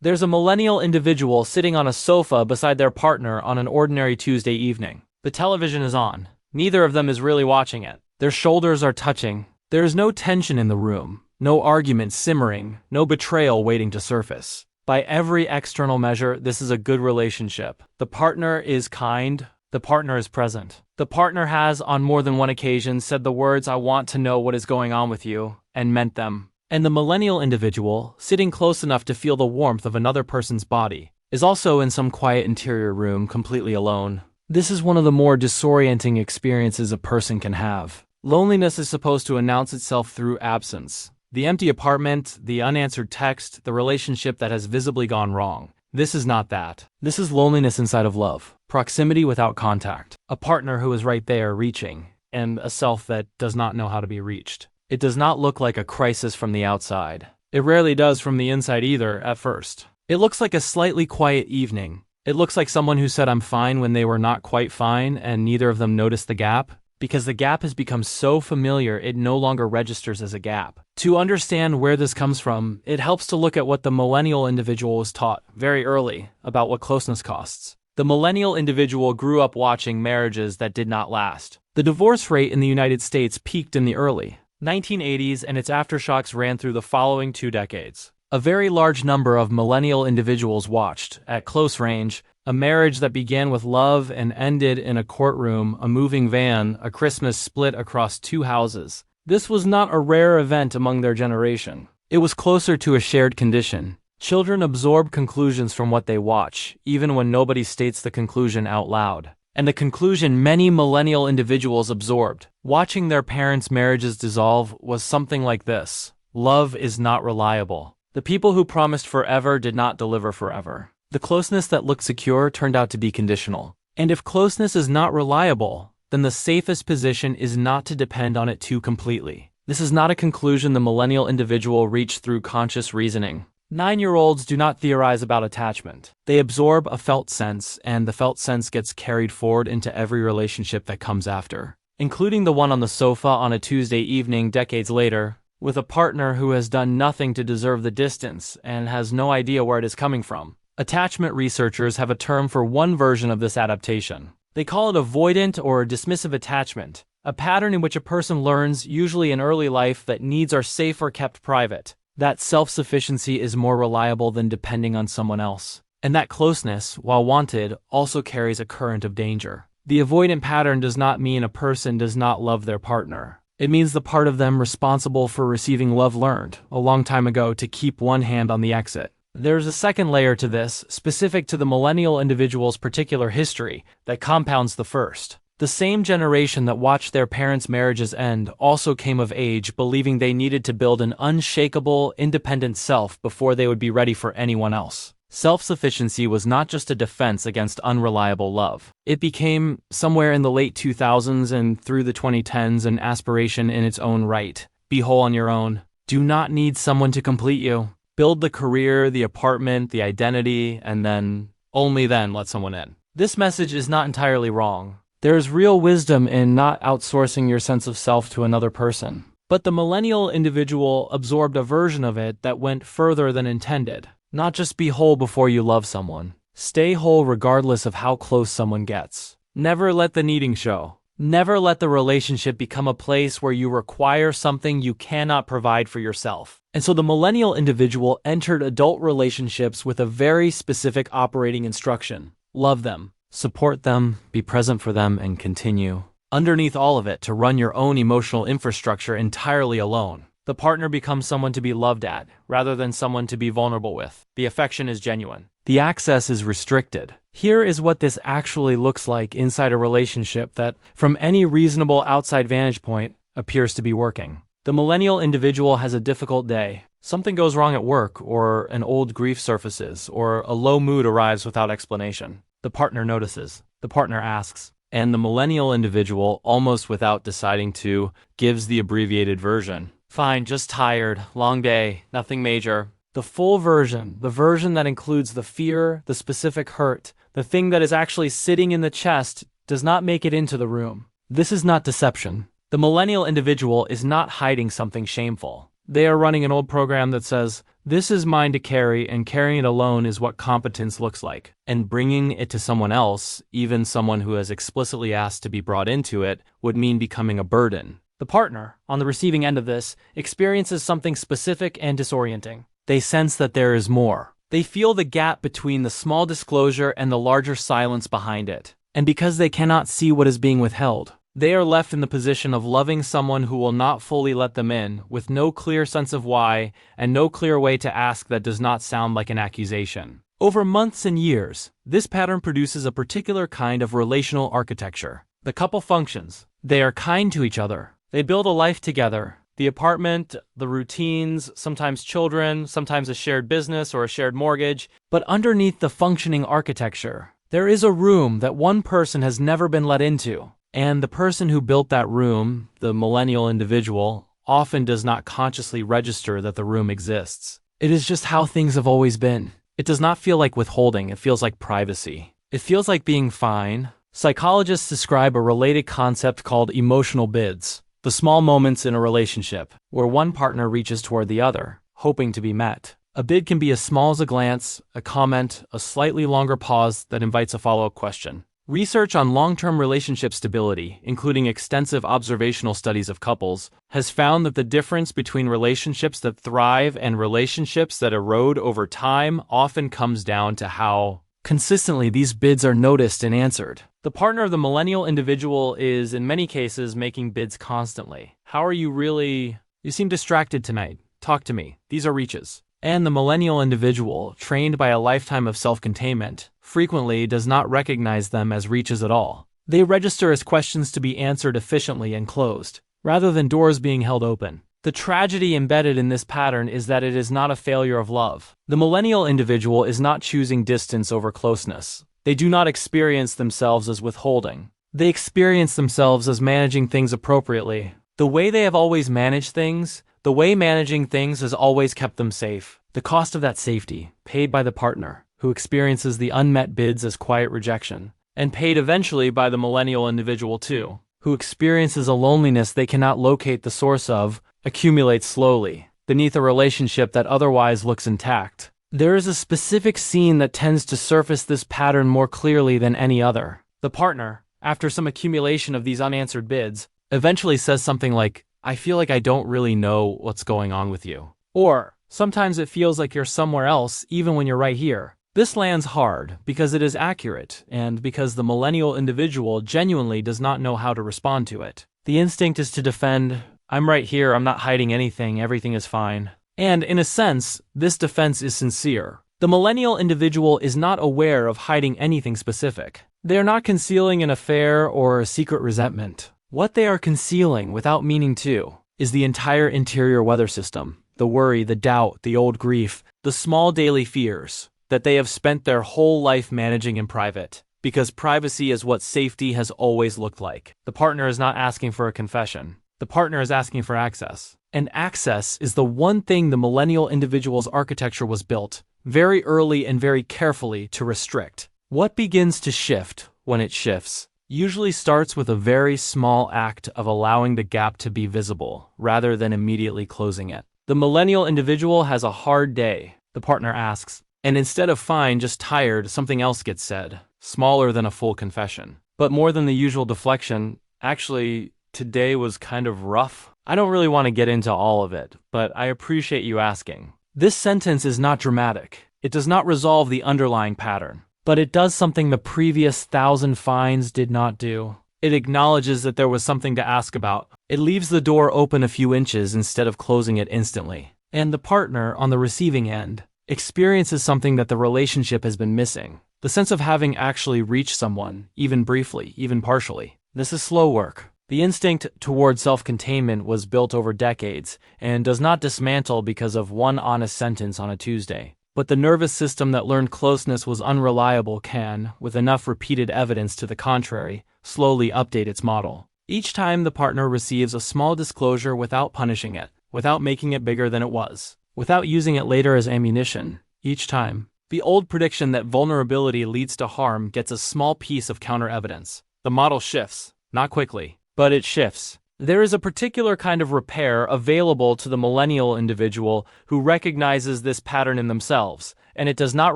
There's a millennial individual sitting on a sofa beside their partner on an ordinary Tuesday evening. The television is on. Neither of them is really watching it. Their shoulders are touching. There is no tension in the room, no argument simmering, no betrayal waiting to surface. By every external measure, this is a good relationship. The partner is kind. The partner is present. The partner has, on more than one occasion, said the words, "I want to know what is going on with you," and meant them. And the millennial individual, sitting close enough to feel the warmth of another person's body, is also in some quiet interior room, completely alone. This is one of the more disorienting experiences a person can have. Loneliness is supposed to announce itself through absence. The empty apartment, the unanswered text, the relationship that has visibly gone wrong. This is not that. This is loneliness inside of love. Proximity without contact. A partner who is right there reaching, and a self that does not know how to be reached. It does not look like a crisis from the outside. It rarely does from the inside either, at first. It looks like a slightly quiet evening. It looks like someone who said "I'm fine" when they were not quite fine, and neither of them noticed the gap. Because the gap has become so familiar, it no longer registers as a gap. To understand where this comes from, it helps to look at what the millennial individual was taught very early about what closeness costs. The millennial individual grew up watching marriages that did not last. The divorce rate in the United States peaked in the early 1980s, and its aftershocks ran through the following 2 decades. A very large number of millennial individuals watched, at close range, a marriage that began with love and ended in a courtroom, a moving van, a Christmas split across 2 houses. This was not a rare event among their generation. It was closer to a shared condition. Children absorb conclusions from what they watch, even when nobody states the conclusion out loud. And the conclusion many millennial individuals absorbed, watching their parents' marriages dissolve, was something like this: love is not reliable. The people who promised forever did not deliver forever. The closeness that looked secure turned out to be conditional. And if closeness is not reliable, then the safest position is not to depend on it too completely. This is not a conclusion the millennial individual reached through conscious reasoning. 9-year-olds do not theorize about attachment. They absorb a felt sense, and the felt sense gets carried forward into every relationship that comes after, including the one on the sofa on a Tuesday evening decades later, with a partner who has done nothing to deserve the distance and has no idea where it is coming from. Attachment researchers have a term for one version of this adaptation. They call it avoidant or dismissive attachment, a pattern in which a person learns, usually in early life, that needs are safe or kept private, that self-sufficiency is more reliable than depending on someone else, and that closeness, while wanted, also carries a current of danger. The avoidant pattern does not mean a person does not love their partner. It means the part of them responsible for receiving love learned, a long time ago, to keep one hand on the exit. There's a second layer to this, specific to the millennial individual's particular history, that compounds the first. The same generation that watched their parents' marriages end also came of age believing they needed to build an unshakable, independent self before they would be ready for anyone else. Self-sufficiency was not just a defense against unreliable love. It became, somewhere in the late 2000s and through the 2010s, an aspiration in its own right. Be whole on your own. Do not need someone to complete you. Build the career, the apartment, the identity, and then, only then, let someone in. This message is not entirely wrong. There is real wisdom in not outsourcing your sense of self to another person. But the millennial individual absorbed a version of it that went further than intended. Not just be whole before you love someone. Stay whole regardless of how close someone gets. Never let the needing show. Never let the relationship become a place where you require something you cannot provide for yourself. And so the millennial individual entered adult relationships with a very specific operating instruction. Love them, support them, be present for them, and continue. Underneath all of it, to run your own emotional infrastructure entirely alone. The partner becomes someone to be loved at, rather than someone to be vulnerable with. The affection is genuine. The access is restricted. Here is what this actually looks like inside a relationship that, from any reasonable outside vantage point, appears to be working. The millennial individual has a difficult day. Something goes wrong at work, or an old grief surfaces, or a low mood arrives without explanation. The partner notices. The partner asks. And the millennial individual, almost without deciding to, gives the abbreviated version. Fine, just tired, long day, nothing major. The full version, the version that includes the fear, the specific hurt, the thing that is actually sitting in the chest, does not make it into the room. This is not deception. The millennial individual is not hiding something shameful. They are running an old program that says, this is mine to carry, and carrying it alone is what competence looks like. And bringing it to someone else, even someone who has explicitly asked to be brought into it, would mean becoming a burden. The partner, on the receiving end of this, experiences something specific and disorienting. They sense that there is more. They feel the gap between the small disclosure and the larger silence behind it. And because they cannot see what is being withheld, they are left in the position of loving someone who will not fully let them in, with no clear sense of why, and no clear way to ask that does not sound like an accusation. Over months and years, this pattern produces a particular kind of relational architecture. The couple functions. They are kind to each other. They build a life together. The apartment, the routines, sometimes children, sometimes a shared business or a shared mortgage. But underneath the functioning architecture, there is a room that one person has never been let into. And the person who built that room, the millennial individual, often does not consciously register that the room exists. It is just how things have always been. It does not feel like withholding, it feels like privacy. It feels like being fine. Psychologists describe a related concept called emotional bids. The small moments in a relationship, where one partner reaches toward the other, hoping to be met. A bid can be as small as a glance, a comment, a slightly longer pause that invites a follow-up question. Research on long-term relationship stability, including extensive observational studies of couples, has found that the difference between relationships that thrive and relationships that erode over time often comes down to how consistently these bids are noticed and answered. The partner of the millennial individual is, in many cases, making bids constantly. How are you really? You seem distracted tonight. Talk to me. These are reaches. And the millennial individual, trained by a lifetime of self-containment, frequently does not recognize them as reaches at all. They register as questions to be answered efficiently and closed, rather than doors being held open. The tragedy embedded in this pattern is that it is not a failure of love. The millennial individual is not choosing distance over closeness. They do not experience themselves as withholding. They experience themselves as managing things appropriately. The way they have always managed things, the way managing things has always kept them safe. The cost of that safety, paid by the partner, who experiences the unmet bids as quiet rejection, and paid eventually by the millennial individual too, who experiences a loneliness they cannot locate the source of, accumulates slowly, beneath a relationship that otherwise looks intact. There is a specific scene that tends to surface this pattern more clearly than any other. The partner, after some accumulation of these unanswered bids, eventually says something like, I feel like I don't really know what's going on with you. Or, sometimes it feels like you're somewhere else even when you're right here. This lands hard because it is accurate and because the millennial individual genuinely does not know how to respond to it. The instinct is to defend, I'm right here, I'm not hiding anything, everything is fine. And in a sense, this defense is sincere. The millennial individual is not aware of hiding anything specific. They are not concealing an affair or a secret resentment. What they are concealing, without meaning to, is the entire interior weather system, the worry, the doubt, the old grief, the small daily fears that they have spent their whole life managing in private, because privacy is what safety has always looked like. The partner is not asking for a confession. The partner is asking for access. And access is the one thing the millennial individual's architecture was built, very early and very carefully, to restrict. What begins to shift when it shifts usually starts with a very small act of allowing the gap to be visible, rather than immediately closing it. The millennial individual has a hard day, the partner asks, and instead of fine, just tired, something else gets said, smaller than a full confession. But more than the usual deflection, actually, today was kind of rough. I don't really want to get into all of it, but I appreciate you asking. This sentence is not dramatic. It does not resolve the underlying pattern. But it does something the previous 1,000 fines did not do. It acknowledges that there was something to ask about. It leaves the door open a few inches instead of closing it instantly. And the partner, on the receiving end, experiences something that the relationship has been missing. The sense of having actually reached someone, even briefly, even partially. This is slow work. The instinct toward self-containment was built over decades and does not dismantle because of one honest sentence on a Tuesday. But the nervous system that learned closeness was unreliable can, with enough repeated evidence to the contrary, slowly update its model. Each time the partner receives a small disclosure without punishing it, without making it bigger than it was, without using it later as ammunition, each time, the old prediction that vulnerability leads to harm gets a small piece of counter-evidence. The model shifts, not quickly, but it shifts. There is a particular kind of repair available to the millennial individual who recognizes this pattern in themselves, and it does not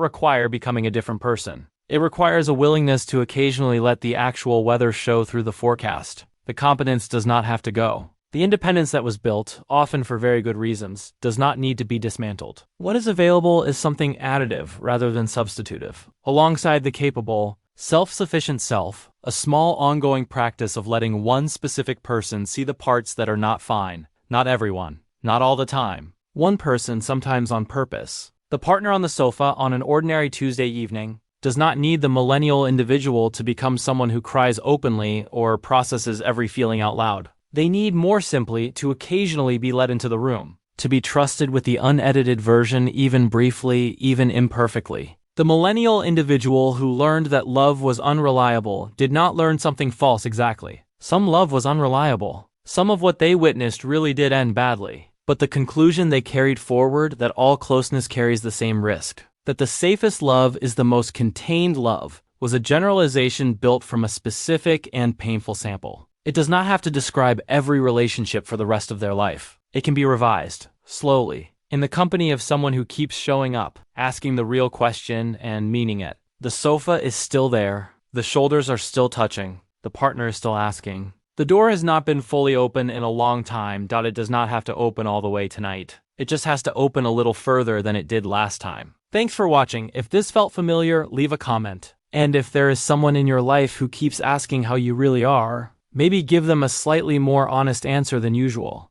require becoming a different person. It requires a willingness to occasionally let the actual weather show through the forecast. The competence does not have to go. The independence that was built, often for very good reasons, does not need to be dismantled. What is available is something additive rather than substitutive. Alongside the capable, self-sufficient self, a small ongoing practice of letting one specific person see the parts that are not fine, not everyone, not all the time. One person, sometimes on purpose. The partner on the sofa on an ordinary Tuesday evening does not need the millennial individual to become someone who cries openly or processes every feeling out loud. They need more simply to occasionally be let into the room, to be trusted with the unedited version even briefly, even imperfectly. The millennial individual who learned that love was unreliable did not learn something false exactly. Some love was unreliable. Some of what they witnessed really did end badly. But the conclusion they carried forward, that all closeness carries the same risk, that the safest love is the most contained love, was a generalization built from a specific and painful sample. It does not have to describe every relationship for the rest of their life. It can be revised, slowly, in the company of someone who keeps showing up, asking the real question and meaning it. The sofa is still there, the shoulders are still touching, the partner is still asking. The door has not been fully open in a long time. It does not have to open all the way tonight. It just has to open a little further than it did last time. Thanks for watching. If this felt familiar, leave a comment. And if there is someone in your life who keeps asking how you really are, maybe give them a slightly more honest answer than usual.